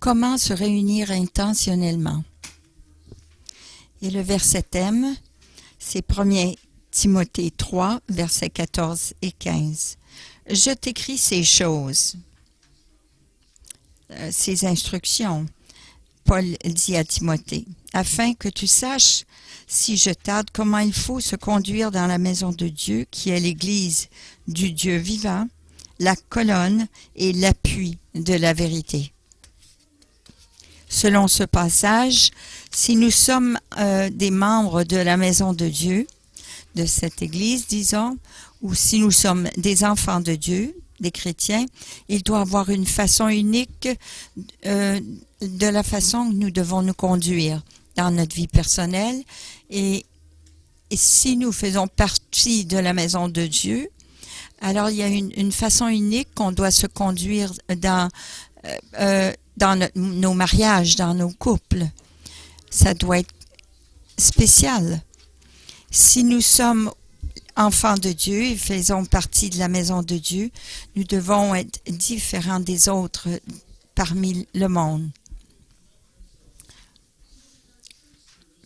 comment se réunir intentionnellement. Et le verset thème, c'est 1 Timothée 3, versets 14 et 15. Je t'écris ces choses, ces instructions, Paul dit à Timothée, afin que tu saches, si je tarde, comment il faut se conduire dans la maison de Dieu, qui est l'Église du Dieu vivant, la colonne et l'appui de la vérité. Selon ce passage, si nous sommes des membres de la maison de Dieu, de cette Église, disons, ou si nous sommes des enfants de Dieu, des chrétiens, il doit avoir une façon unique de la façon que nous devons nous conduire dans notre vie personnelle. Et si nous faisons partie de la maison de Dieu, alors il y a une façon unique qu'on doit se conduire dans nos mariages, dans nos couples. Ça doit être spécial. Si nous sommes enfants de Dieu et faisons partie de la maison de Dieu, nous devons être différents des autres parmi le monde.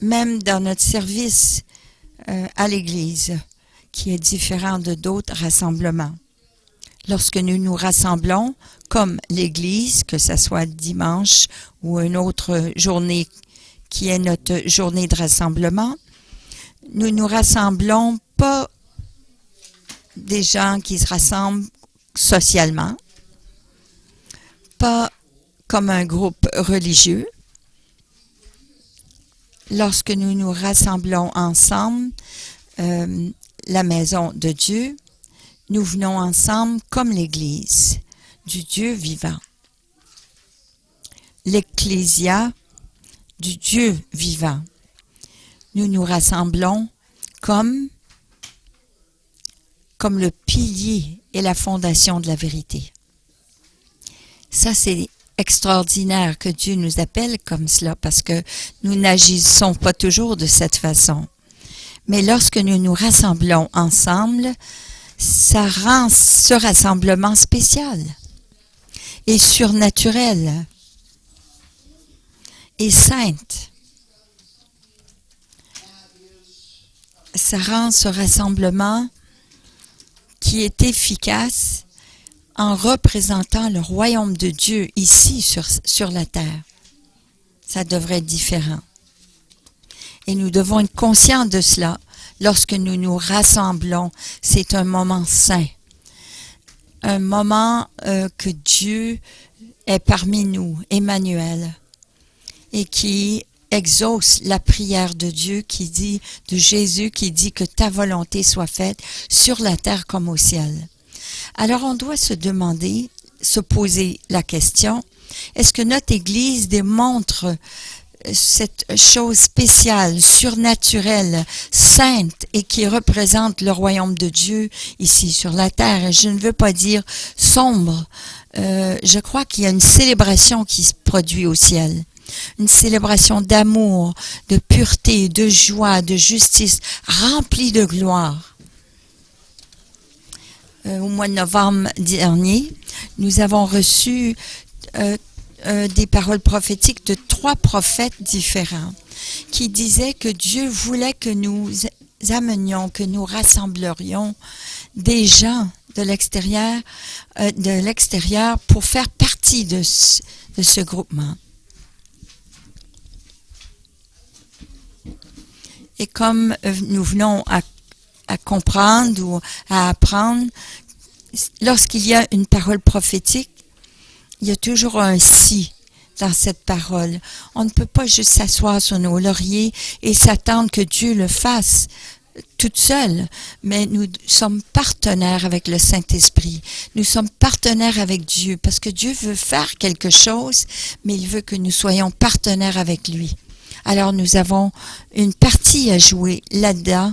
Même dans notre service à l'Église, qui est différent de d'autres rassemblements. Lorsque nous nous rassemblons, comme l'Église, que ce soit dimanche ou une autre journée qui est notre journée de rassemblement, nous nous rassemblons pas des gens qui se rassemblent socialement, pas comme un groupe religieux. Lorsque nous nous rassemblons ensemble, la maison de Dieu, nous venons ensemble comme l'Église du Dieu vivant. L'Ecclésia du Dieu vivant. Nous nous rassemblons comme le pilier et la fondation de la vérité. Ça, c'est extraordinaire que Dieu nous appelle comme cela, parce que nous n'agissons pas toujours de cette façon. Mais lorsque nous nous rassemblons ensemble, ça rend ce rassemblement spécial et surnaturel et sainte. Ça rend ce rassemblement qui est efficace en représentant le royaume de Dieu ici sur la terre. Ça devrait être différent. Et nous devons être conscients de cela. Lorsque nous nous rassemblons, c'est un moment saint. Un moment que Dieu est parmi nous, Emmanuel, et qui exauce la prière de Dieu, de Jésus, qui dit que ta volonté soit faite sur la terre comme au ciel. Alors on doit se poser la question, est-ce que notre Église démontre cette chose spéciale, surnaturelle, sainte et qui représente le royaume de Dieu ici sur la terre? Et je ne veux pas dire sombre. Je crois qu'il y a une célébration qui se produit au ciel. Une célébration d'amour, de pureté, de joie, de justice, remplie de gloire. Au mois de novembre dernier, nous avons reçu des paroles prophétiques de 3 prophètes différents qui disaient que Dieu voulait que nous amenions, que nous rassemblerions des gens de l'extérieur pour faire partie de ce groupement. Et comme nous venons à comprendre ou à apprendre, lorsqu'il y a une parole prophétique, il y a toujours un « si » dans cette parole. On ne peut pas juste s'asseoir sur nos lauriers et s'attendre que Dieu le fasse toute seule, mais nous sommes partenaires avec le Saint-Esprit. Nous sommes partenaires avec Dieu parce que Dieu veut faire quelque chose, mais il veut que nous soyons partenaires avec lui. Alors nous avons une partie à jouer là-dedans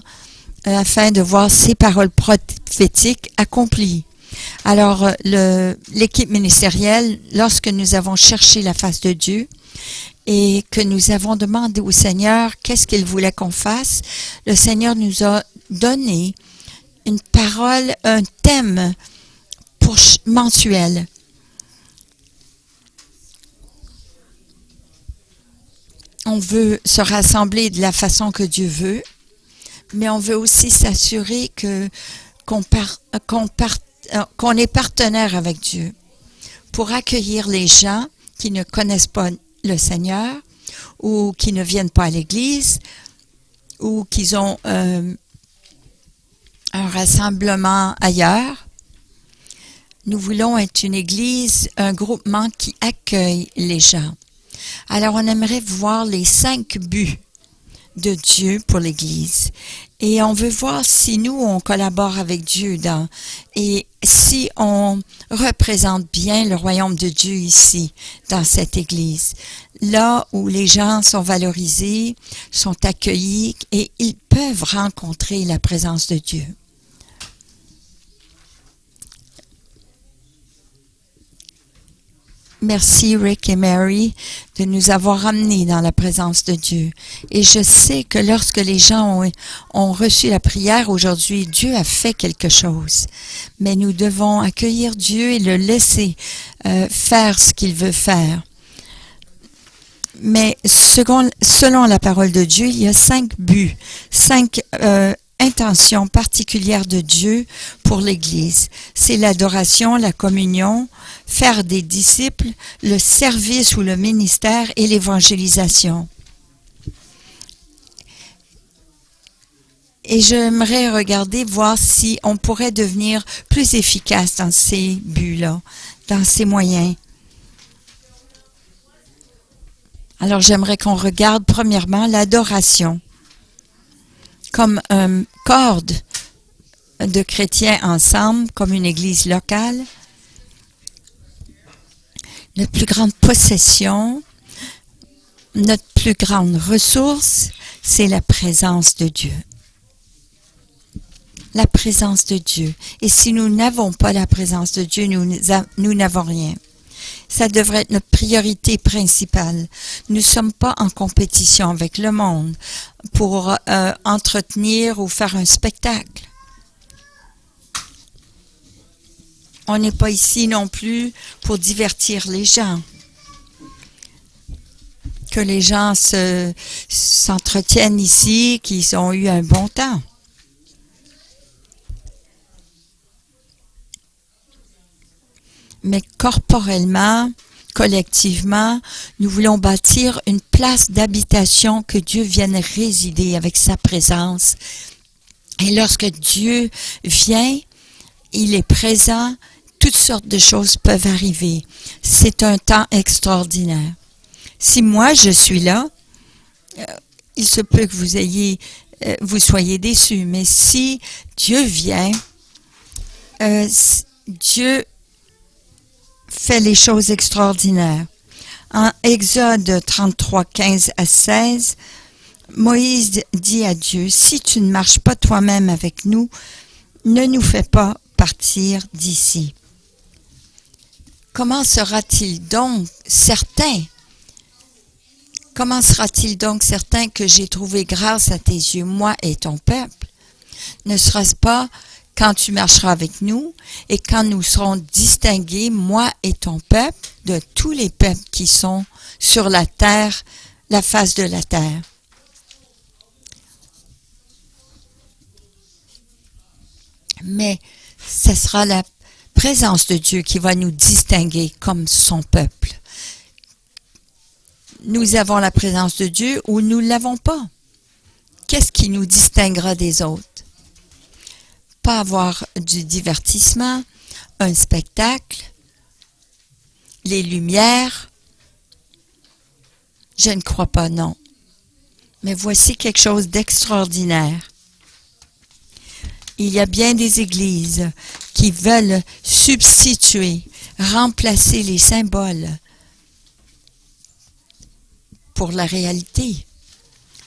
afin de voir ces paroles prophétiques accomplies. Alors, l'équipe ministérielle, lorsque nous avons cherché la face de Dieu et que nous avons demandé au Seigneur qu'est-ce qu'il voulait qu'on fasse, le Seigneur nous a donné une parole, un thème mensuel. On veut se rassembler de la façon que Dieu veut, mais on veut aussi s'assurer qu'on est partenaire avec Dieu pour accueillir les gens qui ne connaissent pas le Seigneur ou qui ne viennent pas à l'Église ou qui ont un rassemblement ailleurs. Nous voulons être une Église, un groupement qui accueille les gens. Alors, on aimerait voir les 5 buts de Dieu pour l'Église. Et on veut voir si nous, on collabore avec Dieu et si on représente bien le royaume de Dieu ici, dans cette Église. Là où les gens sont valorisés, sont accueillis et ils peuvent rencontrer la présence de Dieu. Merci Rick et Mary de nous avoir amenés dans la présence de Dieu. Et je sais que lorsque les gens ont reçu la prière aujourd'hui, Dieu a fait quelque chose. Mais nous devons accueillir Dieu et le laisser faire ce qu'il veut faire. Mais selon la parole de Dieu, il y a 5 buts, 5 intentions particulières de Dieu pour l'Église. C'est l'adoration, la communion, faire des disciples, le service ou le ministère et l'évangélisation. Et j'aimerais voir si on pourrait devenir plus efficace dans ces buts-là, dans ces moyens. Alors j'aimerais qu'on regarde premièrement l'adoration comme un corps de chrétiens ensemble, comme une église locale. Notre plus grande possession, notre plus grande ressource, c'est la présence de Dieu. La présence de Dieu. Et si nous n'avons pas la présence de Dieu, nous n'avons rien. Ça devrait être notre priorité principale. Nous ne sommes pas en compétition avec le monde pour entretenir ou faire un spectacle. On n'est pas ici non plus pour divertir les gens. Que les gens s'entretiennent ici, qu'ils ont eu un bon temps. Mais corporellement, collectivement, nous voulons bâtir une place d'habitation que Dieu vienne résider avec sa présence. Et lorsque Dieu vient, il est présent, toutes sortes de choses peuvent arriver. C'est un temps extraordinaire. Si moi je suis là, il se peut que vous soyez déçus, mais si Dieu vient, Dieu fait les choses extraordinaires. En Exode 33, 15 à 16, Moïse dit à Dieu, « Si tu ne marches pas toi-même avec nous, ne nous fais pas partir d'ici. » Comment sera-t-il donc certain que j'ai trouvé grâce à tes yeux, moi et ton peuple? Ne sera-ce pas quand tu marcheras avec nous et quand nous serons distingués, moi et ton peuple, de tous les peuples qui sont sur la terre, la face de la terre? Mais ce sera la présence de Dieu qui va nous distinguer comme son peuple. Nous avons la présence de Dieu ou nous ne l'avons pas. Qu'est-ce qui nous distinguera des autres? Pas avoir du divertissement, un spectacle, les lumières. Je ne crois pas, non. Mais voici quelque chose d'extraordinaire. Il y a bien des églises qui veulent substituer, remplacer les symboles pour la réalité.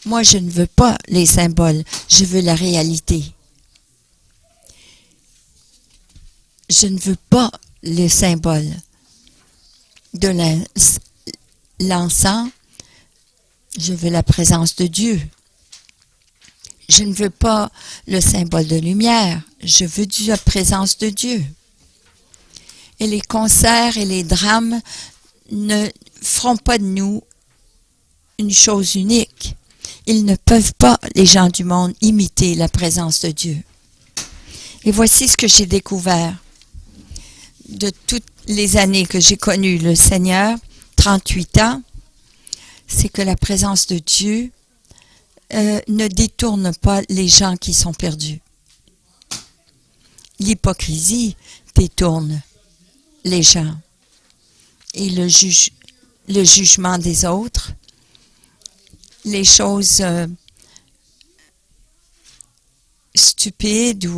Moi, je ne veux pas les symboles, je veux la réalité. Je ne veux pas les symboles de l'encens, je veux la présence de Dieu. Je ne veux pas le symbole de lumière, je veux la présence de Dieu. Et les concerts et les drames ne feront pas de nous une chose unique. Ils ne peuvent pas, les gens du monde, imiter la présence de Dieu. Et voici ce que j'ai découvert de toutes les années que j'ai connu le Seigneur, 38 ans, c'est que la présence de Dieu ne détourne pas les gens qui sont perdus. L'hypocrisie détourne les gens. Et le jugement des autres, les choses stupides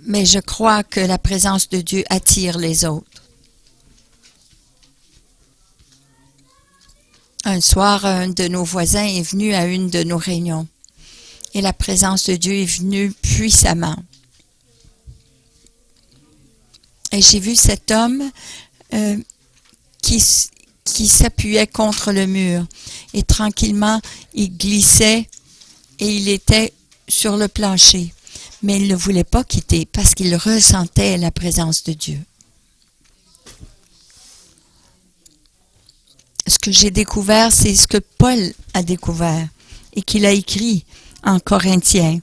mais je crois que la présence de Dieu attire les autres. Un soir, un de nos voisins est venu à une de nos réunions et la présence de Dieu est venue puissamment. Et j'ai vu cet homme qui s'appuyait contre le mur et tranquillement il glissait et il était sur le plancher. Mais il ne voulait pas quitter parce qu'il ressentait la présence de Dieu. Ce que j'ai découvert, c'est ce que Paul a découvert et qu'il a écrit en Corinthiens.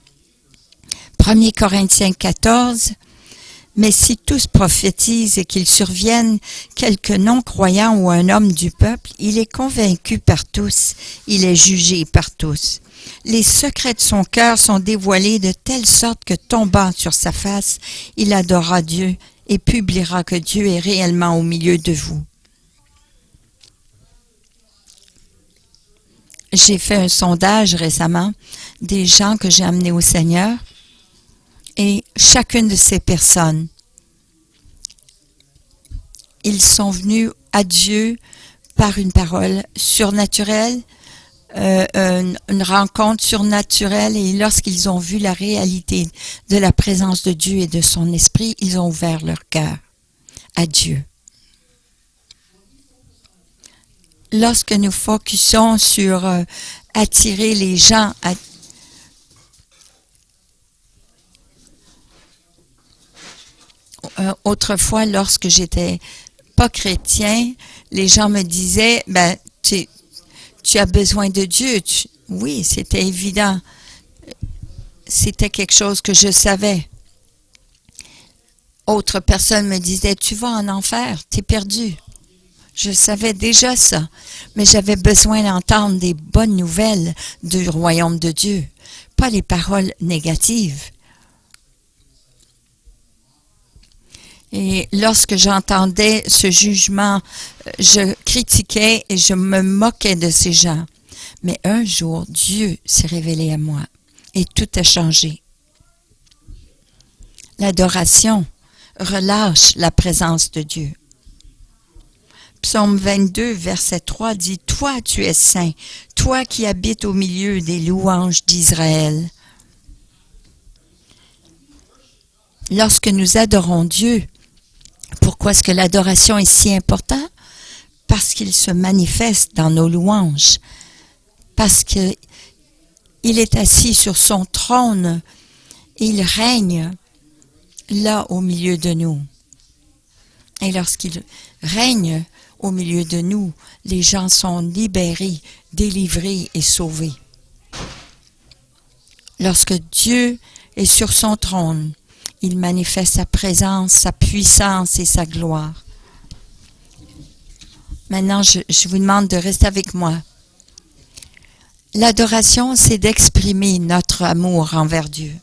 1 Corinthiens 14, « Mais si tous prophétisent et qu'il survienne quelque non-croyant ou un homme du peuple, il est convaincu par tous, il est jugé par tous. Les secrets de son cœur sont dévoilés de telle sorte que tombant sur sa face, il adorera Dieu et publiera que Dieu est réellement au milieu de vous. » J'ai fait un sondage récemment des gens que j'ai amenés au Seigneur et chacune de ces personnes, ils sont venus à Dieu par une parole surnaturelle, une rencontre surnaturelle et lorsqu'ils ont vu la réalité de la présence de Dieu et de son esprit, ils ont ouvert leur cœur à Dieu. Lorsque nous focusons sur attirer les gens autrefois, lorsque j'étais pas chrétien, les gens me disaient, ben, tu as besoin de Dieu. Oui, c'était évident. C'était quelque chose que je savais. Autre personne me disait, tu vas en enfer, tu es perdu. Je savais déjà ça, mais j'avais besoin d'entendre des bonnes nouvelles du royaume de Dieu, pas les paroles négatives. Et lorsque j'entendais ce jugement, je critiquais et je me moquais de ces gens. Mais un jour, Dieu s'est révélé à moi et tout a changé. L'adoration relâche la présence de Dieu. Psaume 22, verset 3 dit, « Toi, tu es saint, toi qui habites au milieu des louanges d'Israël. » Lorsque nous adorons Dieu, pourquoi est-ce que l'adoration est si importante? Parce qu'il se manifeste dans nos louanges. Parce qu'il est assis sur son trône et il règne là au milieu de nous. Et lorsqu'il règne au milieu de nous, les gens sont libérés, délivrés et sauvés. Lorsque Dieu est sur son trône, il manifeste sa présence, sa puissance et sa gloire. Maintenant, je vous demande de rester avec moi. L'adoration, c'est d'exprimer notre amour envers Dieu.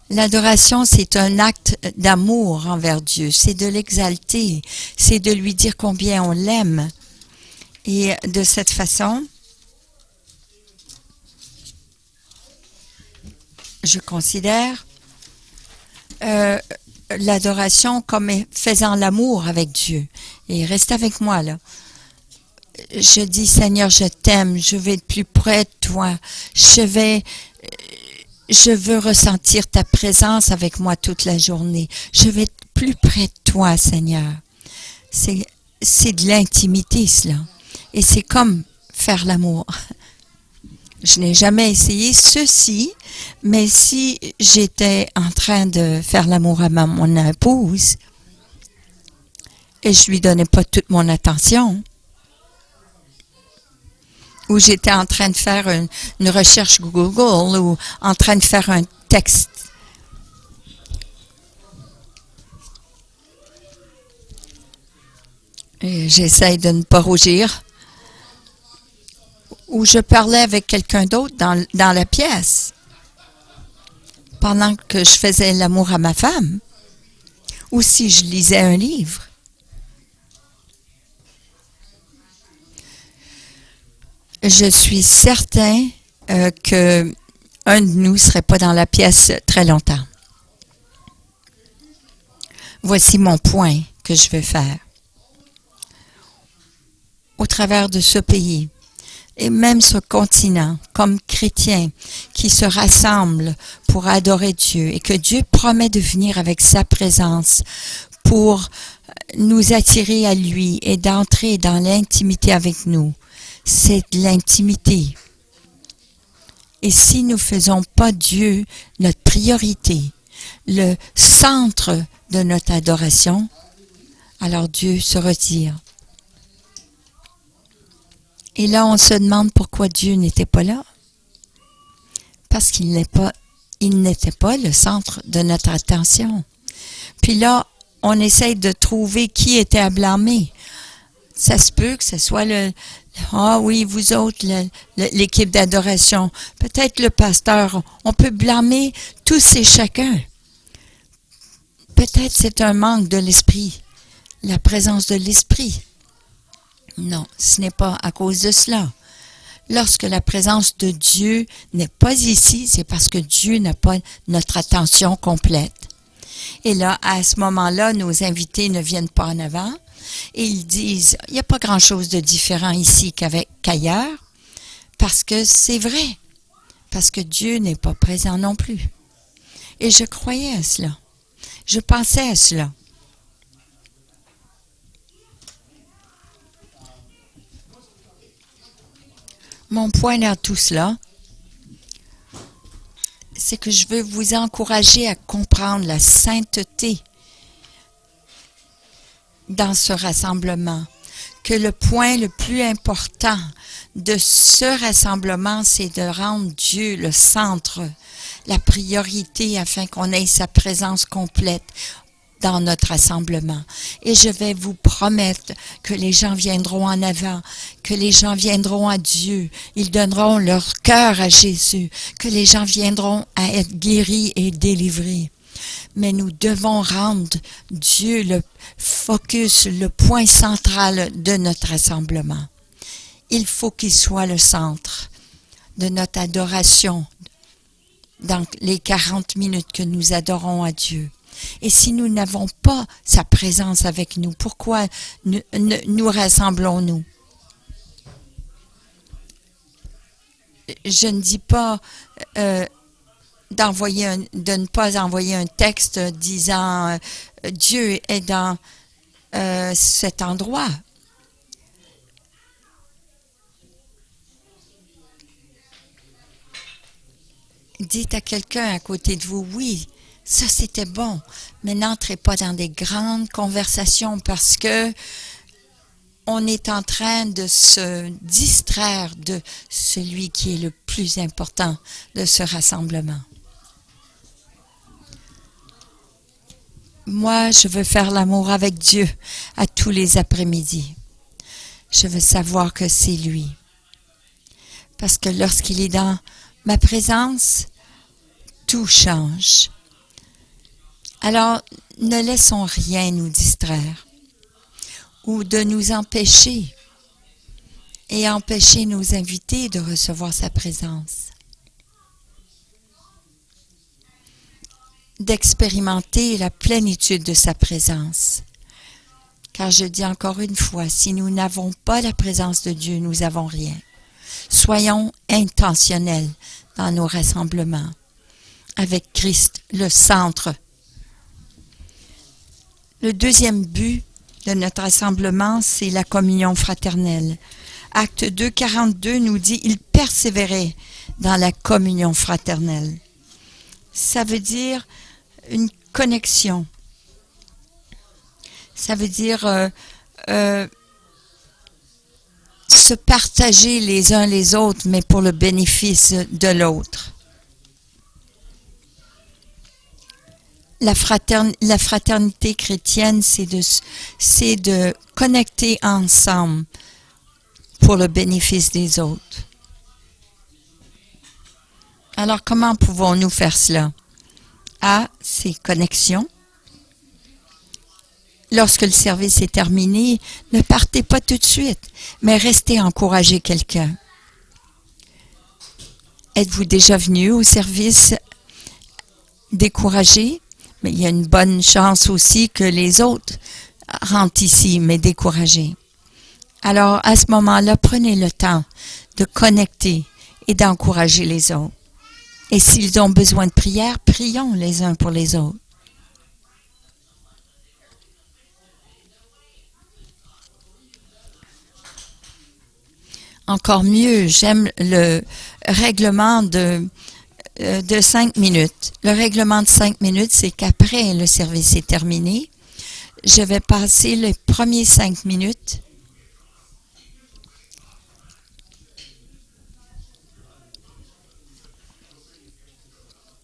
L'adoration, c'est un acte d'amour envers Dieu. C'est de l'exalter. C'est de lui dire combien on l'aime. Et de cette façon, je considère l'adoration comme faisant l'amour avec Dieu. Et reste avec moi, là. Je dis, Seigneur, je t'aime, je vais être plus près de toi. Je veux ressentir ta présence avec moi toute la journée. Je vais être plus près de toi, Seigneur. C'est de l'intimité, cela. Et c'est comme faire l'amour. Je n'ai jamais essayé ceci, mais si j'étais en train de faire l'amour à mon épouse, et je lui donnais pas toute mon attention. Ou j'étais en train de faire une recherche Google ou en train de faire un texte. Et j'essaye de ne pas rougir. Ou je parlais avec quelqu'un d'autre dans la pièce pendant que je faisais l'amour à ma femme. Ou si je lisais un livre. Je suis certain que un de nous ne serait pas dans la pièce très longtemps. Voici mon point que je veux faire. Au travers de ce pays et même ce continent, comme chrétiens qui se rassemblent pour adorer Dieu et que Dieu promet de venir avec sa présence pour nous attirer à lui et d'entrer dans l'intimité avec nous. C'est de l'intimité. Et si nous ne faisons pas Dieu notre priorité, le centre de notre adoration, alors Dieu se retire. Et là, on se demande pourquoi Dieu n'était pas là. Parce qu'il n'était pas le centre de notre attention. Puis là, on essaye de trouver qui était à blâmer. Ça se peut que ce soit ah oui, vous autres, l'équipe d'adoration, peut-être le pasteur. On peut blâmer tous et chacun. Peut-être c'est un manque de l'esprit, la présence de l'esprit. Non, ce n'est pas à cause de cela. Lorsque la présence de Dieu n'est pas ici, c'est parce que Dieu n'a pas notre attention complète. Et là, à ce moment-là, nos invités ne viennent pas en avant. Et ils disent, il n'y a pas grand-chose de différent ici qu'ailleurs, parce que c'est vrai, parce que Dieu n'est pas présent non plus. Et je croyais à cela. Je pensais à cela. Mon point dans tout cela, c'est que je veux vous encourager à comprendre la sainteté dans ce rassemblement, que le point le plus important de ce rassemblement, c'est de rendre Dieu le centre, la priorité afin qu'on ait sa présence complète dans notre rassemblement. Et je vais vous promettre que les gens viendront en avant, que les gens viendront à Dieu, ils donneront leur cœur à Jésus, que les gens viendront à être guéris et délivrés. Mais nous devons rendre Dieu le focus, le point central de notre rassemblement. Il faut qu'il soit le centre de notre adoration dans les 40 minutes que nous adorons à Dieu. Et si nous n'avons pas sa présence avec nous, pourquoi nous rassemblons-nous? Je ne dis pas de ne pas envoyer un texte disant Dieu est dans cet endroit. Dites à quelqu'un à côté de vous, oui, ça c'était bon, mais n'entrez pas dans des grandes conversations parce que on est en train de se distraire de celui qui est le plus important de ce rassemblement. Moi, je veux faire l'amour avec Dieu à tous les après-midi. Je veux savoir que c'est lui. Parce que lorsqu'il est dans ma présence, tout change. Alors, ne laissons rien nous distraire ou de nous empêcher et empêcher nos invités de recevoir sa présence. D'expérimenter la plénitude de sa présence. Car je dis encore une fois, si nous n'avons pas la présence de Dieu, nous n'avons rien. Soyons intentionnels dans nos rassemblements avec Christ, le centre. Le deuxième but de notre rassemblement, c'est la communion fraternelle. Acte 2, 42 nous dit « Il persévérait dans la communion fraternelle ». Ça veut dire une connexion. Ça veut dire euh, se partager les uns les autres, mais pour le bénéfice de l'autre. La fraternité chrétienne, c'est de connecter ensemble pour le bénéfice des autres. Alors, comment pouvons-nous faire cela? A, c'est connexion. Lorsque le service est terminé, ne partez pas tout de suite, mais restez encourager quelqu'un. Êtes-vous déjà venu au service découragé? Mais il y a une bonne chance aussi que les autres rentrent ici, mais découragés. Alors, à ce moment-là, prenez le temps de connecter et d'encourager les autres. Et s'ils ont besoin de prière, prions les uns pour les autres. Encore mieux, j'aime le règlement de 5 minutes. Le règlement de 5 minutes, c'est qu'après le service est terminé, je vais passer les premiers 5 minutes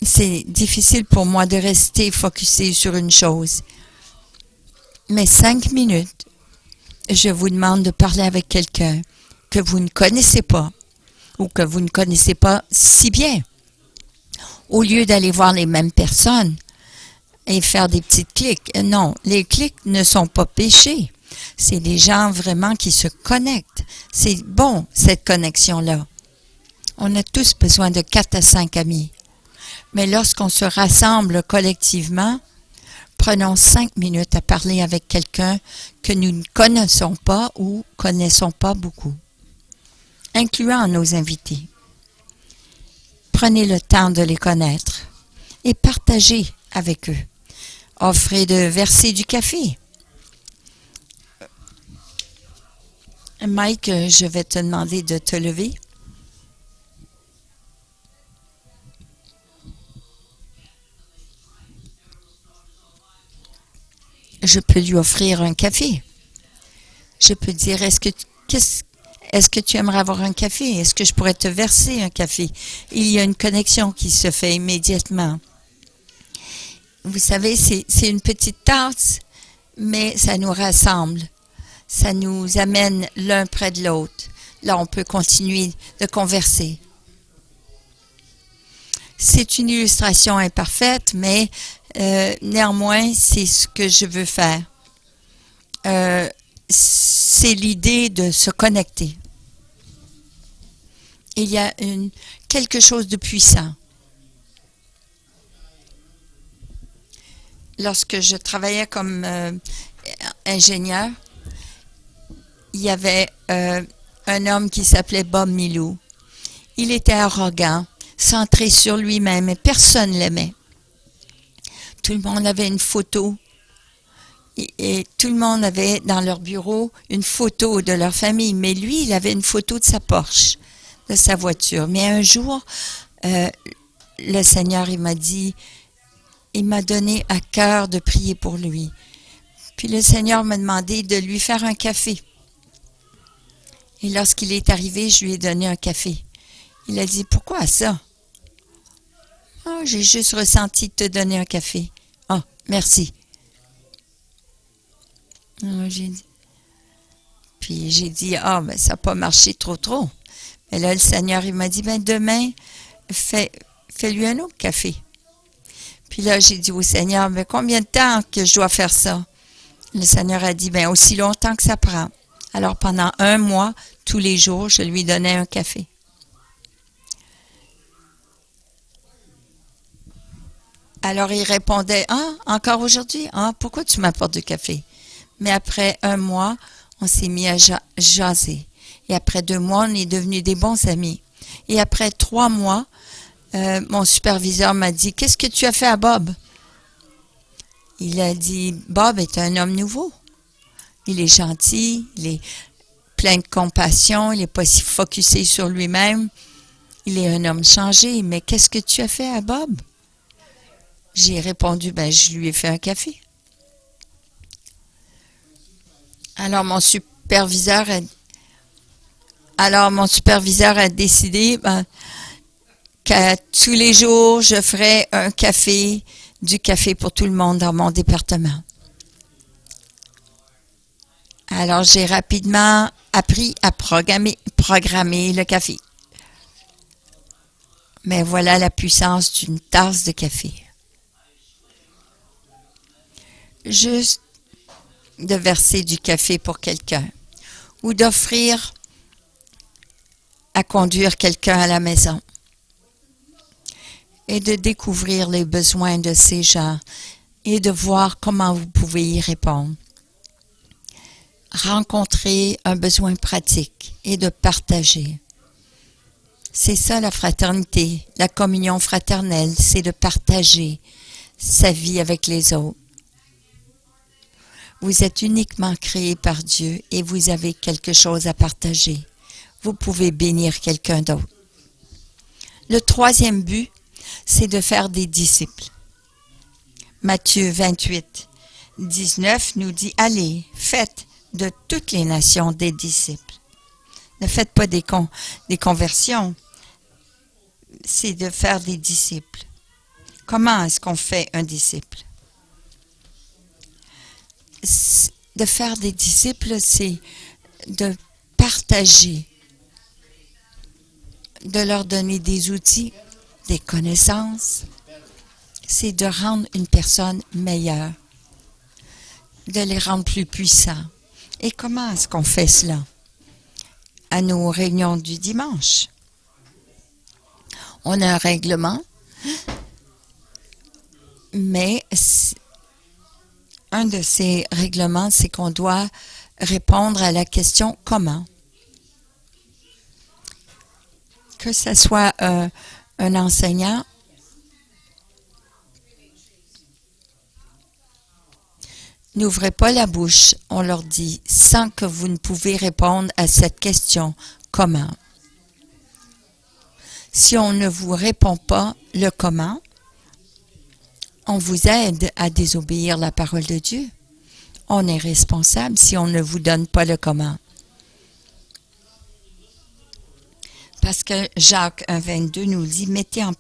c'est difficile pour moi de rester focusé sur une chose. Mais 5 minutes, je vous demande de parler avec quelqu'un que vous ne connaissez pas ou que vous ne connaissez pas si bien. Au lieu d'aller voir les mêmes personnes et faire des petites clics. Non, les clics ne sont pas péchés. C'est des gens vraiment qui se connectent. C'est bon, cette connexion-là. On a tous besoin de 4 à 5 amis. Mais lorsqu'on se rassemble collectivement, prenons 5 minutes à parler avec quelqu'un que nous ne connaissons pas ou connaissons pas beaucoup, incluant nos invités. Prenez le temps de les connaître et partagez avec eux. Offrez de verser du café. Mike, je vais te demander de te lever. Je peux lui offrir un café. Je peux dire, est-ce que tu aimerais avoir un café? Est-ce que je pourrais te verser un café? Il y a une connexion qui se fait immédiatement. Vous savez, c'est une petite tasse, mais ça nous rassemble. Ça nous amène l'un près de l'autre. Là, on peut continuer de converser. C'est une illustration imparfaite, mais néanmoins, c'est ce que je veux faire. C'est l'idée de se connecter. Il y a quelque chose de puissant. Lorsque je travaillais comme ingénieur, il y avait un homme qui s'appelait Bob Milou. Il était arrogant, centré sur lui-même et personne ne l'aimait. Tout le monde avait une photo et tout le monde avait dans leur bureau une photo de leur famille. Mais lui, il avait une photo de sa Porsche, de sa voiture. Mais un jour, le Seigneur, il m'a donné à cœur de prier pour lui. Puis le Seigneur m'a demandé de lui faire un café. Et lorsqu'il est arrivé, je lui ai donné un café. Il a dit, pourquoi ça? Oh, j'ai juste ressenti de te donner un café. Ah, merci. Puis j'ai dit, ben ça n'a pas marché trop. Mais là, le Seigneur, il m'a dit, ben demain, fais-lui un autre café. Puis là, j'ai dit au Seigneur, mais combien de temps que je dois faire ça? Le Seigneur a dit, ben aussi longtemps que ça prend. Alors, pendant 1 mois, tous les jours, je lui donnais un café. Alors, il répondait, encore aujourd'hui? Pourquoi tu m'apportes du café? Mais après 1 mois, on s'est mis à jaser. Et après 2 mois, on est devenus des bons amis. Et après 3 mois, mon superviseur m'a dit, qu'est-ce que tu as fait à Bob? Il a dit, Bob est un homme nouveau. Il est gentil, il est plein de compassion, il n'est pas si focusé sur lui-même. Il est un homme changé, mais qu'est-ce que tu as fait à Bob? J'ai répondu, je lui ai fait un café. Alors mon superviseur a décidé qu'à tous les jours, je ferais du café pour tout le monde dans mon département. Alors, j'ai rapidement appris à programmer le café. Mais voilà la puissance d'une tasse de café. Juste de verser du café pour quelqu'un ou d'offrir à conduire quelqu'un à la maison et de découvrir les besoins de ces gens et de voir comment vous pouvez y répondre. Rencontrer un besoin pratique et de partager. C'est ça la fraternité, la communion fraternelle, c'est de partager sa vie avec les autres. Vous êtes uniquement créé par Dieu et vous avez quelque chose à partager. Vous pouvez bénir quelqu'un d'autre. Le troisième but, c'est de faire des disciples. Matthieu 28, 19 nous dit « Allez, faites de toutes les nations des disciples. » Ne faites pas des conversions, c'est de faire des disciples. Comment est-ce qu'on fait un disciple? De faire des disciples, c'est de partager, de leur donner des outils, des connaissances. C'est de rendre une personne meilleure, de les rendre plus puissants. Et comment est-ce qu'on fait cela? À nos réunions du dimanche. On a un règlement, mais un de ces règlements, c'est qu'on doit répondre à la question « Comment ?» Que ce soit un enseignant, n'ouvrez pas la bouche, on leur dit, sans que vous ne pouvez répondre à cette question « Comment ?» Si on ne vous répond pas le « Comment », on vous aide à désobéir la parole de Dieu. On est responsable si on ne vous donne pas le comment. Parce que Jacques 1,22 nous dit, mettez en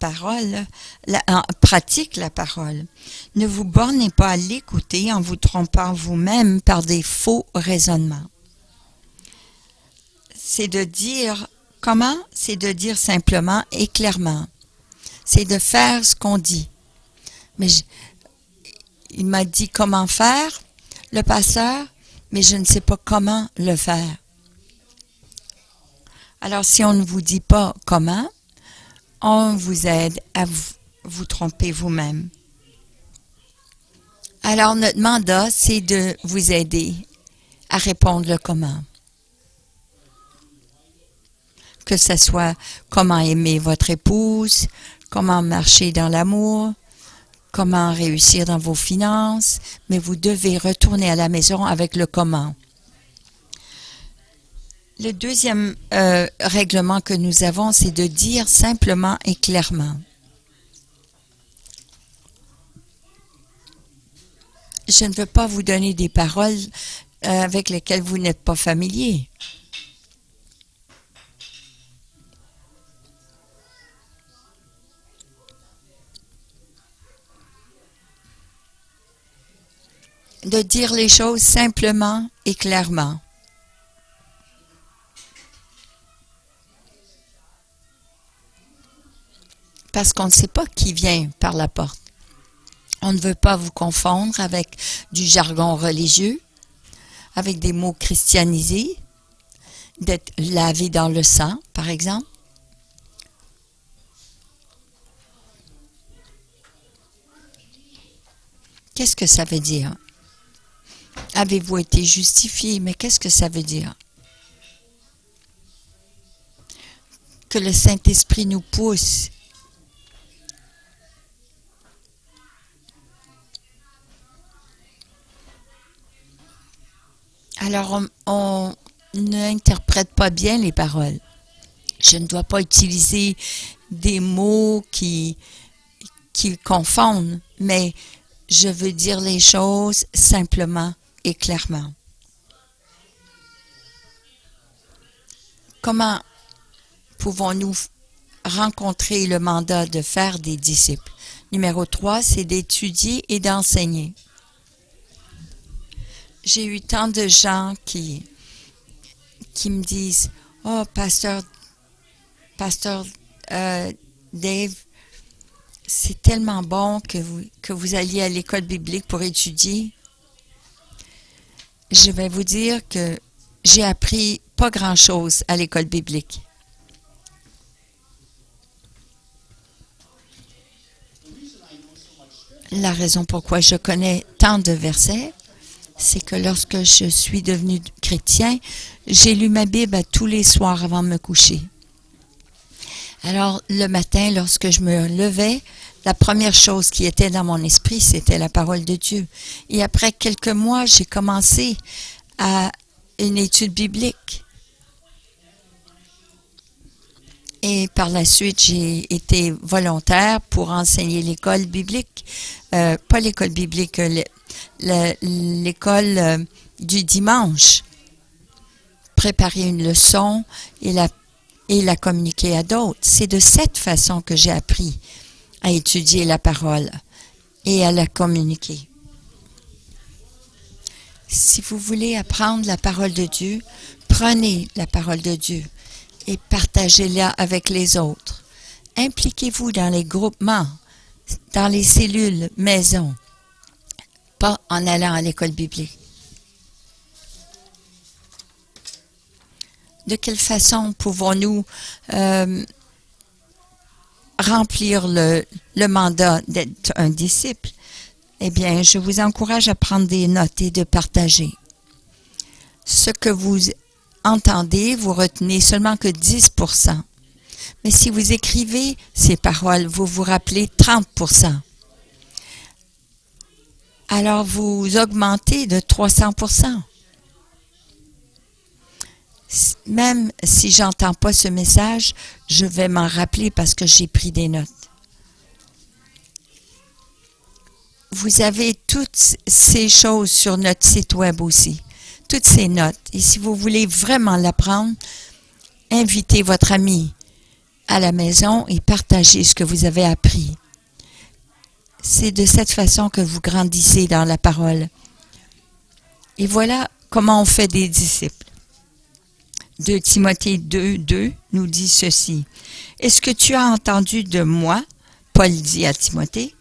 pratique la parole. Ne vous bornez pas à l'écouter en vous trompant vous-même par des faux raisonnements. C'est de dire comment? C'est de dire simplement et clairement. C'est de faire ce qu'on dit. Mais il m'a dit comment faire, le pasteur, mais je ne sais pas comment le faire. Alors, si on ne vous dit pas comment, on vous aide à vous tromper vous-même. Alors, notre mandat, c'est de vous aider à répondre le comment. Que ce soit comment aimer votre épouse, comment marcher dans l'amour, comment réussir dans vos finances, mais vous devez retourner à la maison avec le comment. Le deuxième règlement que nous avons, c'est de dire simplement et clairement. Je ne veux pas vous donner des paroles avec lesquelles vous n'êtes pas familier. De dire les choses simplement et clairement. Parce qu'on ne sait pas qui vient par la porte. On ne veut pas vous confondre avec du jargon religieux, avec des mots christianisés, d'être lavé dans le sang, par exemple. Qu'est-ce que ça veut dire? Avez-vous été justifié? Mais qu'est-ce que ça veut dire? Que le Saint-Esprit nous pousse. Alors, on n'interprète pas bien les paroles. Je ne dois pas utiliser des mots qui confondent, mais je veux dire les choses simplement et clairement. Comment pouvons-nous rencontrer le mandat de faire des disciples? Numéro 3, c'est d'étudier et d'enseigner. J'ai eu tant de gens qui me disent, « Oh, pasteur Dave, c'est tellement bon que vous alliez à l'école biblique pour étudier. » Je vais vous dire que j'ai appris pas grand-chose à l'école biblique. La raison pourquoi je connais tant de versets, c'est que lorsque je suis devenu chrétien, j'ai lu ma Bible tous les soirs avant de me coucher. Alors, le matin, lorsque je me levais, la première chose qui était dans mon esprit, c'était la parole de Dieu. Et après quelques mois, j'ai commencé à une étude biblique. Et par la suite, j'ai été volontaire pour enseigner l'école biblique. Pas l'école biblique, l'école du dimanche. Préparer une leçon et la communiquer à d'autres. C'est de cette façon que j'ai appris à étudier la parole et à la communiquer. Si vous voulez apprendre la parole de Dieu, prenez la parole de Dieu et partagez-la avec les autres. Impliquez-vous dans les groupements, dans les cellules, maison, pas en allant à l'école biblique. De quelle façon pouvons-nous remplir le mandat d'être un disciple? Eh bien, je vous encourage à prendre des notes et de partager. Ce que vous entendez, vous retenez seulement que 10%. Mais si vous écrivez ces paroles, vous vous rappelez 30%. Alors, vous augmentez de 300%. Même si j'entends pas ce message, je vais m'en rappeler parce que j'ai pris des notes. Vous avez toutes ces choses sur notre site web aussi, toutes ces notes. Et si vous voulez vraiment l'apprendre, invitez votre ami à la maison et partagez ce que vous avez appris. C'est de cette façon que vous grandissez dans la parole. Et voilà comment on fait des disciples. 2 Timothée 2:2 nous dit ceci. « Est-ce que tu as entendu de moi, Paul dit à Timothée,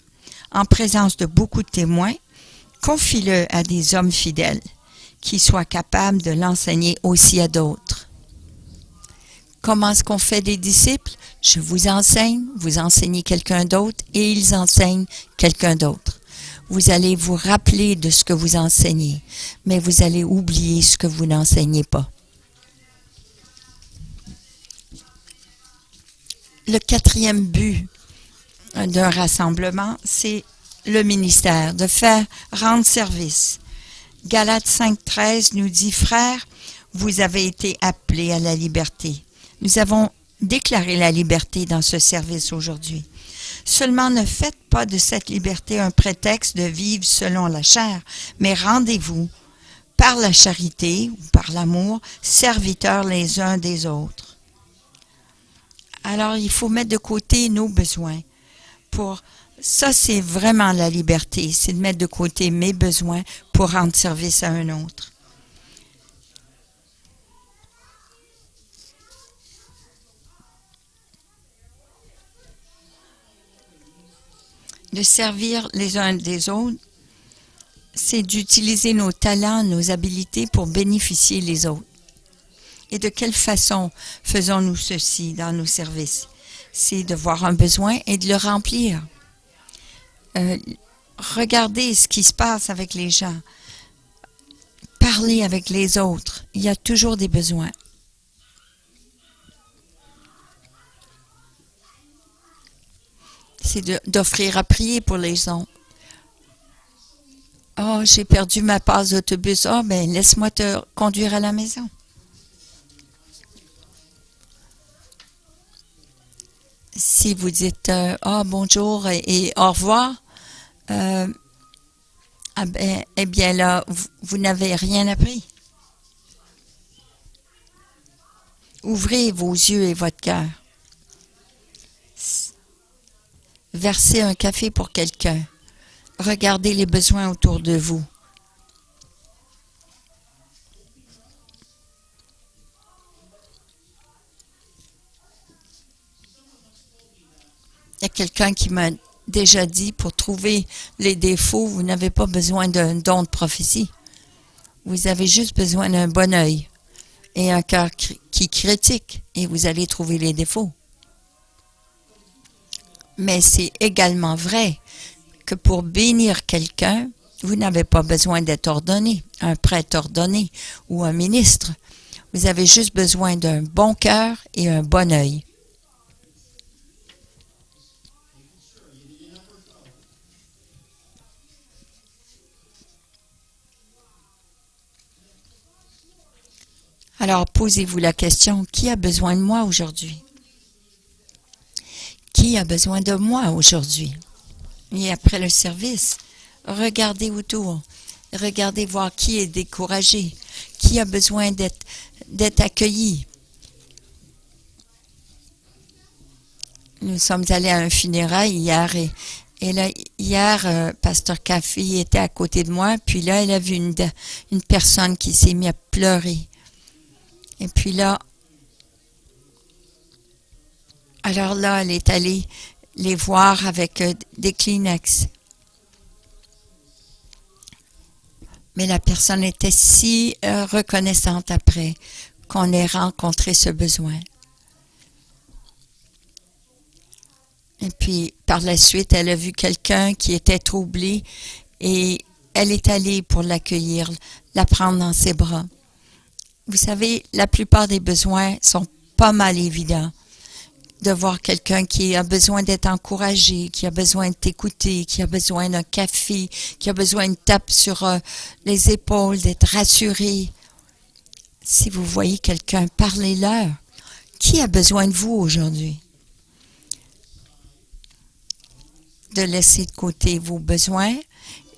en présence de beaucoup de témoins, confie-le à des hommes fidèles, qui soient capables de l'enseigner aussi à d'autres. » Comment est-ce qu'on fait des disciples? Je vous enseigne, vous enseignez quelqu'un d'autre et ils enseignent quelqu'un d'autre. Vous allez vous rappeler de ce que vous enseignez, mais vous allez oublier ce que vous n'enseignez pas. Le 4e but d'un rassemblement, c'est le ministère, de rendre service. Galates 5:13 nous dit, « Frères, vous avez été appelés à la liberté. » Nous avons déclaré la liberté dans ce service aujourd'hui. Seulement ne faites pas de cette liberté un prétexte de vivre selon la chair, mais rendez-vous par la charité ou par l'amour, serviteurs les uns des autres. Alors, il faut mettre de côté nos besoins. Ça, c'est vraiment la liberté, c'est de mettre de côté mes besoins pour rendre service à un autre. De servir les uns des autres, c'est d'utiliser nos talents, nos habiletés pour bénéficier les autres. Et de quelle façon faisons-nous ceci dans nos services? C'est de voir un besoin et de le remplir. Regardez ce qui se passe avec les gens. Parler avec les autres. Il y a toujours des besoins. C'est d'offrir à prier pour les autres. « Oh, j'ai perdu ma passe d'autobus. Oh, ben laisse-moi te conduire à la maison. » Si vous dites « Ah, bonjour et au revoir », eh bien là, vous n'avez rien appris. Ouvrez vos yeux et votre cœur. Versez un café pour quelqu'un. Regardez les besoins autour de vous. Il y a quelqu'un qui m'a déjà dit, pour trouver les défauts, vous n'avez pas besoin d'un don de prophétie. Vous avez juste besoin d'un bon œil et un cœur qui critique, et vous allez trouver les défauts. Mais c'est également vrai que pour bénir quelqu'un, vous n'avez pas besoin d'être ordonné, un prêtre ordonné ou un ministre. Vous avez juste besoin d'un bon cœur et un bon œil. Alors posez-vous la question, qui a besoin de moi aujourd'hui? Qui a besoin de moi aujourd'hui? Et après le service, regardez autour. Regardez voir qui est découragé, qui a besoin d'être accueilli. Nous sommes allés à un funérail hier et là, hier, Pasteur Café était à côté de moi, puis là, elle a vu une personne qui s'est mise à pleurer. Et puis là, alors là, elle est allée les voir avec des Kleenex. Mais la personne était si reconnaissante après qu'on ait rencontré ce besoin. Et puis, par la suite, elle a vu quelqu'un qui était troublé et elle est allée pour l'accueillir, la prendre dans ses bras. Vous savez, la plupart des besoins sont pas mal évidents. De voir quelqu'un qui a besoin d'être encouragé, qui a besoin de t'écouter, qui a besoin d'un café, qui a besoin d'une tape sur les épaules, d'être rassuré. Si vous voyez quelqu'un, parlez-leur. Qui a besoin de vous aujourd'hui? De laisser de côté vos besoins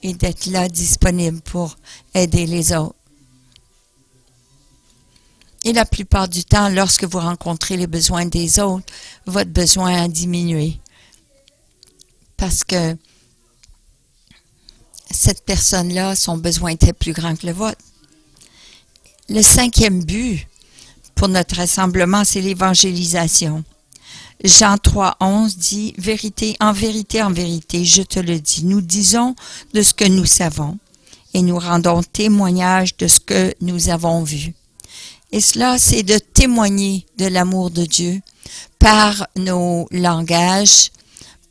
et d'être là disponible pour aider les autres. Et la plupart du temps, lorsque vous rencontrez les besoins des autres, votre besoin a diminué. Parce que cette personne-là, son besoin était plus grand que le vôtre. Le 5e but pour notre rassemblement, c'est l'évangélisation. Jean 3,11 dit « Vérité, en vérité, je te le dis, nous disons de ce que nous savons et nous rendons témoignage de ce que nous avons vu. » Et cela, c'est de témoigner de l'amour de Dieu par nos langages,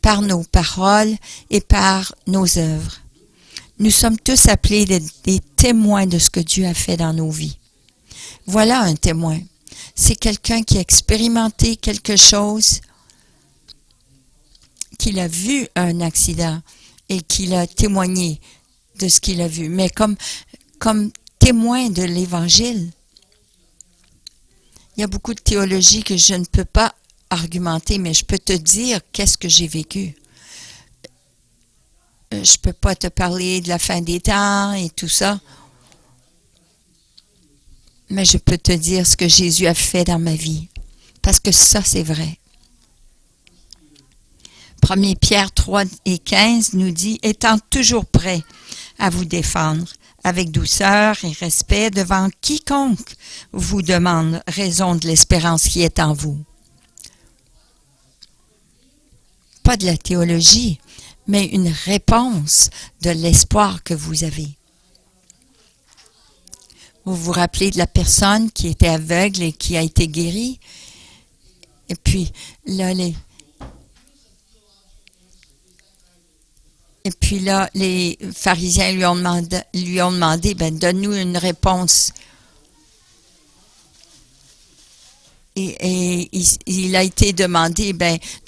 par nos paroles et par nos œuvres. Nous sommes tous appelés des témoins de ce que Dieu a fait dans nos vies. Voilà un témoin. C'est quelqu'un qui a expérimenté quelque chose, qu'il a vu un accident et qu'il a témoigné de ce qu'il a vu. Mais comme témoin de l'Évangile, il y a beaucoup de théologie que je ne peux pas argumenter, mais je peux te dire qu'est-ce que j'ai vécu. Je ne peux pas te parler de la fin des temps et tout ça, mais je peux te dire ce que Jésus a fait dans ma vie, parce que ça, c'est vrai. 1 Pierre 3 et 15 nous dit « Étant toujours prêt à vous défendre, avec douceur et respect devant quiconque vous demande raison de l'espérance qui est en vous. » Pas de la théologie, mais une réponse de l'espoir que vous avez. Vous vous rappelez de la personne qui était aveugle et qui a été guérie? Et puis là, les pharisiens lui ont demandé, donne-nous une réponse. Et il a été demandé,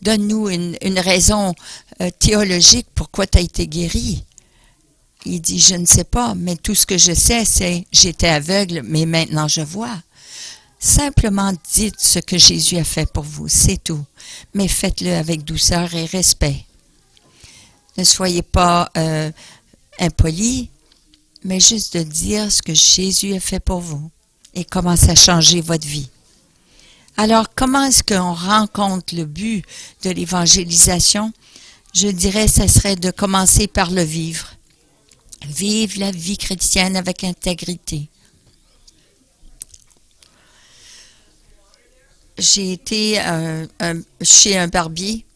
donne-nous une raison théologique pourquoi tu as été guéri. Il dit, je ne sais pas, mais tout ce que je sais, c'est j'étais aveugle, mais maintenant je vois. Simplement dites ce que Jésus a fait pour vous, c'est tout. Mais faites-le avec douceur et respect. Ne soyez pas impoli, mais juste de dire ce que Jésus a fait pour vous et comment ça a changé votre vie. Alors, comment est-ce qu'on rencontre le but de l'évangélisation? Je dirais que ce serait de commencer par le vivre. Vivre la vie chrétienne avec intégrité. J'ai été chez un barbier.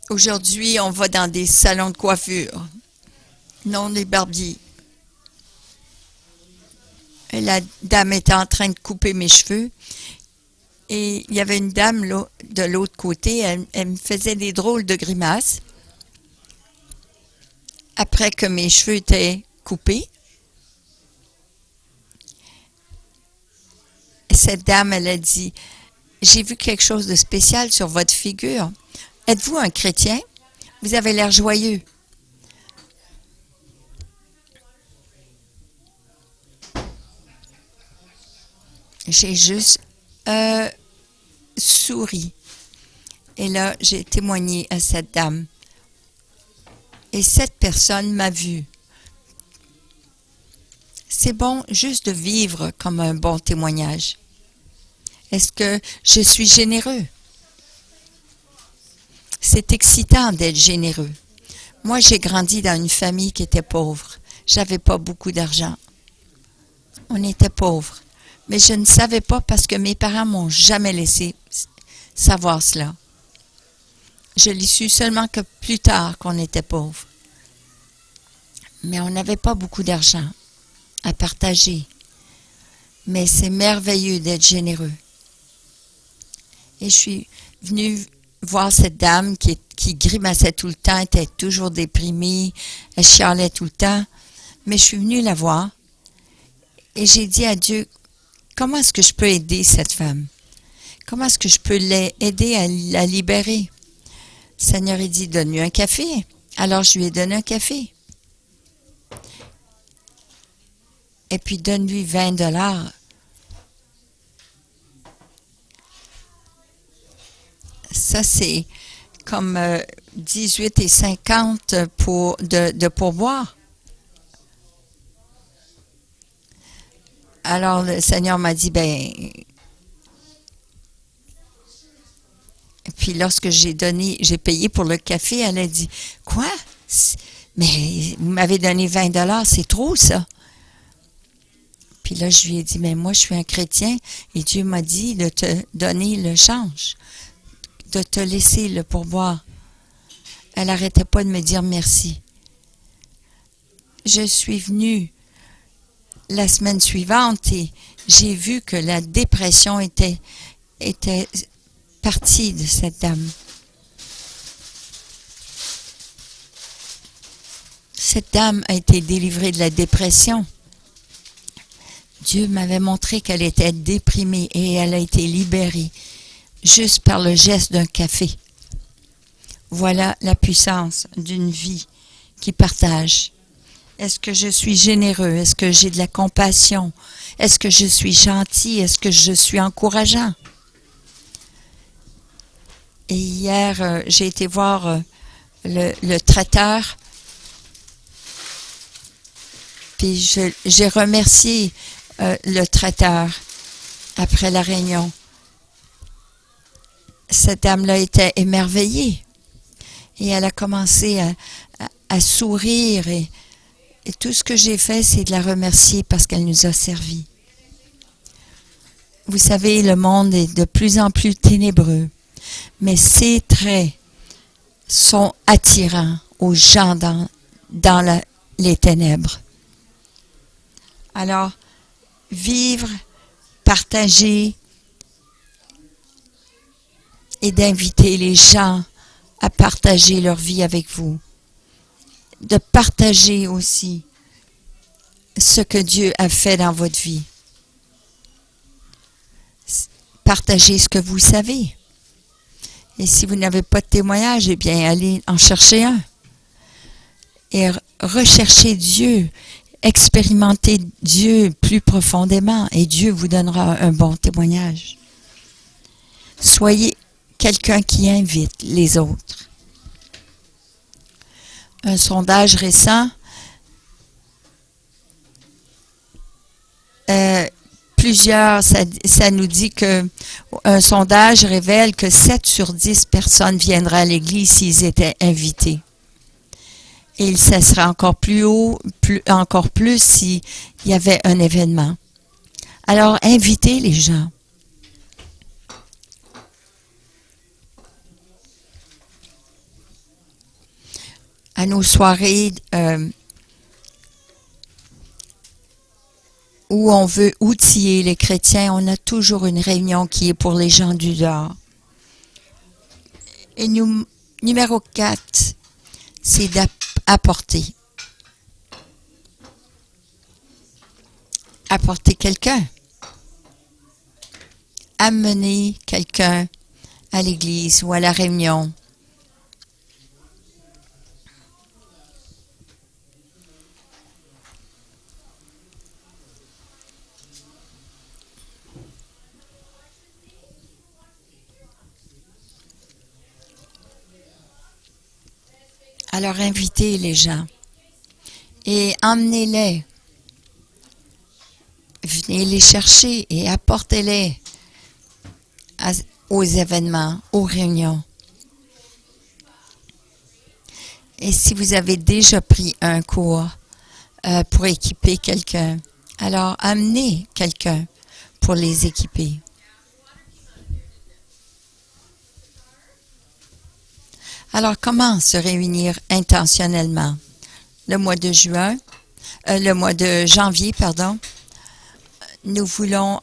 Aujourd'hui, on va dans des salons de coiffure, non des barbiers. Et la dame était en train de couper mes cheveux. Et il y avait une dame là, de l'autre côté, elle me faisait des drôles de grimaces. Après que mes cheveux étaient coupés, cette dame, elle a dit, « J'ai vu quelque chose de spécial sur votre figure. Êtes-vous un chrétien? Vous avez l'air joyeux. » J'ai juste souri. Et là, j'ai témoigné à cette dame. Et cette personne m'a vue. C'est bon juste de vivre comme un bon témoignage. Est-ce que je suis généreux? C'est excitant d'être généreux. Moi, j'ai grandi dans une famille qui était pauvre. J'avais pas beaucoup d'argent. On était pauvres. Mais je ne savais pas parce que mes parents m'ont jamais laissé savoir cela. Je l'ai su seulement que plus tard qu'on était pauvres. Mais on n'avait pas beaucoup d'argent à partager. Mais c'est merveilleux d'être généreux. Et je suis venue voir cette dame qui grimaçait tout le temps, était toujours déprimée, elle chialait tout le temps. Mais je suis venue la voir et j'ai dit à Dieu, comment est-ce que je peux aider cette femme? Comment est-ce que je peux l'aider à la libérer? Le Seigneur, il dit, donne-lui un café. Alors, je lui ai donné un café. Et puis, donne-lui 20 $. Ça, c'est comme 18,50 de pourboire. Alors, le Seigneur m'a dit, ben... Et puis, lorsque j'ai payé pour le café, elle a dit, quoi? Mais vous m'avez donné 20 $, c'est trop, ça. Puis là, je lui ai dit, mais moi, je suis un chrétien et Dieu m'a dit de te donner le change, de te laisser le pourboire. Elle n'arrêtait pas de me dire merci. Je suis venue la semaine suivante et j'ai vu que la dépression était partie de cette dame. Cette dame a été délivrée de la dépression. Dieu m'avait montré qu'elle était déprimée et elle a été libérée juste par le geste d'un café. Voilà la puissance d'une vie qui partage. Est-ce que je suis généreux? Est-ce que j'ai de la compassion? Est-ce que je suis gentil? Est-ce que je suis encourageant? Et hier, j'ai été voir le traiteur. Puis j'ai remercié le traiteur après la réunion. Cette dame-là était émerveillée. Et elle a commencé à sourire. Et tout ce que j'ai fait, c'est de la remercier parce qu'elle nous a servi. Vous savez, le monde est de plus en plus ténébreux. Mais ses traits sont attirants aux gens dans les ténèbres. Alors, vivre, partager et d'inviter les gens à partager leur vie avec vous. De partager aussi ce que Dieu a fait dans votre vie. Partagez ce que vous savez. Et si vous n'avez pas de témoignage, eh bien, allez en chercher un. Et recherchez Dieu. Expérimentez Dieu plus profondément et Dieu vous donnera un bon témoignage. Soyez quelqu'un qui invite les autres. Un sondage récent plusieurs, ça nous dit que un sondage révèle que 7 sur 10 personnes viendraient à l'église s'ils étaient invités. Et ça serait encore encore plus s'il y avait un événement. Alors, invitez les gens. À nos soirées où on veut outiller les chrétiens, on a toujours une réunion qui est pour les gens du dehors. Et numéro 4, c'est d'apporter. Apporter quelqu'un. Amener quelqu'un à l'église ou à la réunion. Alors invitez les gens et emmenez-les. Venez les chercher et apportez-les aux événements, aux réunions. Et si vous avez déjà pris un cours pour équiper quelqu'un, alors amenez quelqu'un pour les équiper. Alors, comment se réunir intentionnellement? Le mois de janvier, nous voulons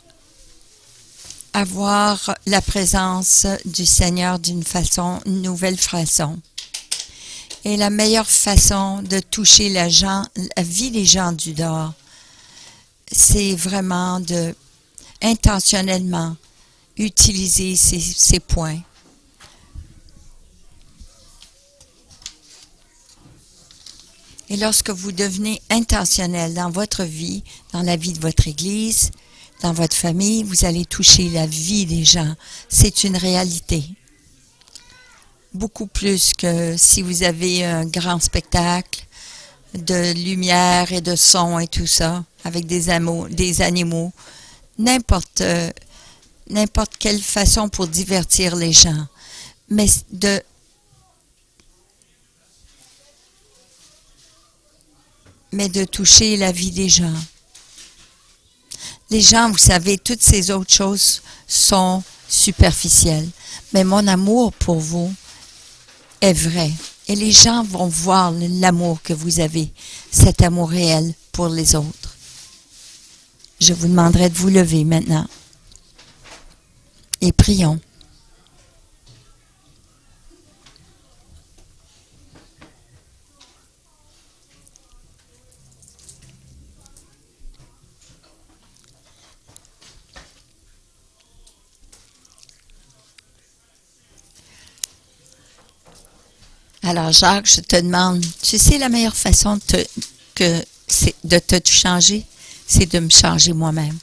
avoir la présence du Seigneur d'une nouvelle façon. Et la meilleure façon de toucher la vie des gens du dehors, c'est vraiment de intentionnellement utiliser ces points. Et lorsque vous devenez intentionnel dans votre vie, dans la vie de votre Église, dans votre famille, vous allez toucher la vie des gens. C'est une réalité. Beaucoup plus que si vous avez un grand spectacle de lumière et de son et tout ça, avec des animaux, n'importe quelle façon pour divertir les gens. Mais de toucher la vie des gens. Les gens, vous savez, toutes ces autres choses sont superficielles. Mais mon amour pour vous est vrai. Et les gens vont voir l'amour que vous avez, cet amour réel pour les autres. Je vous demanderai de vous lever maintenant. Et prions. Alors, Jacques, je te demande, tu sais, la meilleure façon de te changer, c'est de me changer moi-même.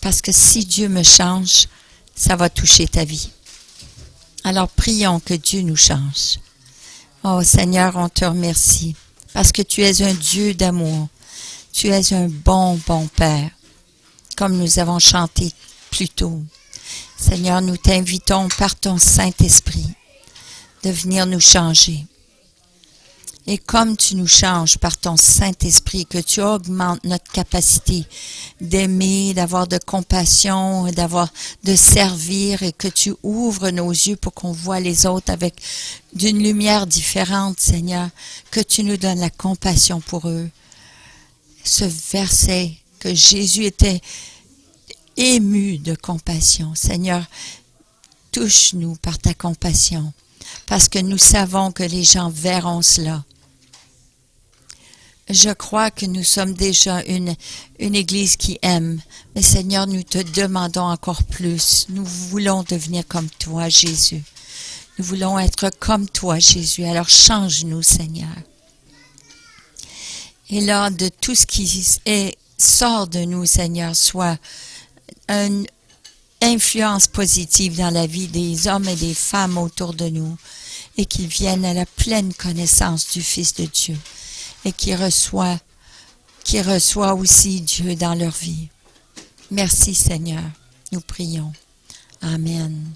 Parce que si Dieu me change, ça va toucher ta vie. Alors, prions que Dieu nous change. Oh Seigneur, on te remercie parce que tu es un Dieu d'amour. Tu es un bon, bon Père, comme nous avons chanté plus tôt. Seigneur, nous t'invitons par ton Saint-Esprit de venir nous changer. Et comme tu nous changes par ton Saint-Esprit, que tu augmentes notre capacité d'aimer, d'avoir de compassion, de servir, et que tu ouvres nos yeux pour qu'on voit les autres avec d'une lumière différente, Seigneur, que tu nous donnes la compassion pour eux. Ce verset que Jésus était ému de compassion. Seigneur, touche-nous par ta compassion. Parce que nous savons que les gens verront cela. Je crois que nous sommes déjà une Église qui aime. Mais Seigneur, nous te demandons encore plus. Nous voulons devenir comme toi, Jésus. Nous voulons être comme toi, Jésus. Alors change-nous, Seigneur. Et là, de tout ce qui sort de nous, Seigneur, soit une influence positive dans la vie des hommes et des femmes autour de nous et qu'ils viennent à la pleine connaissance du Fils de Dieu et qu'ils qui reçoit aussi Dieu dans leur vie. Merci Seigneur. Nous prions. Amen.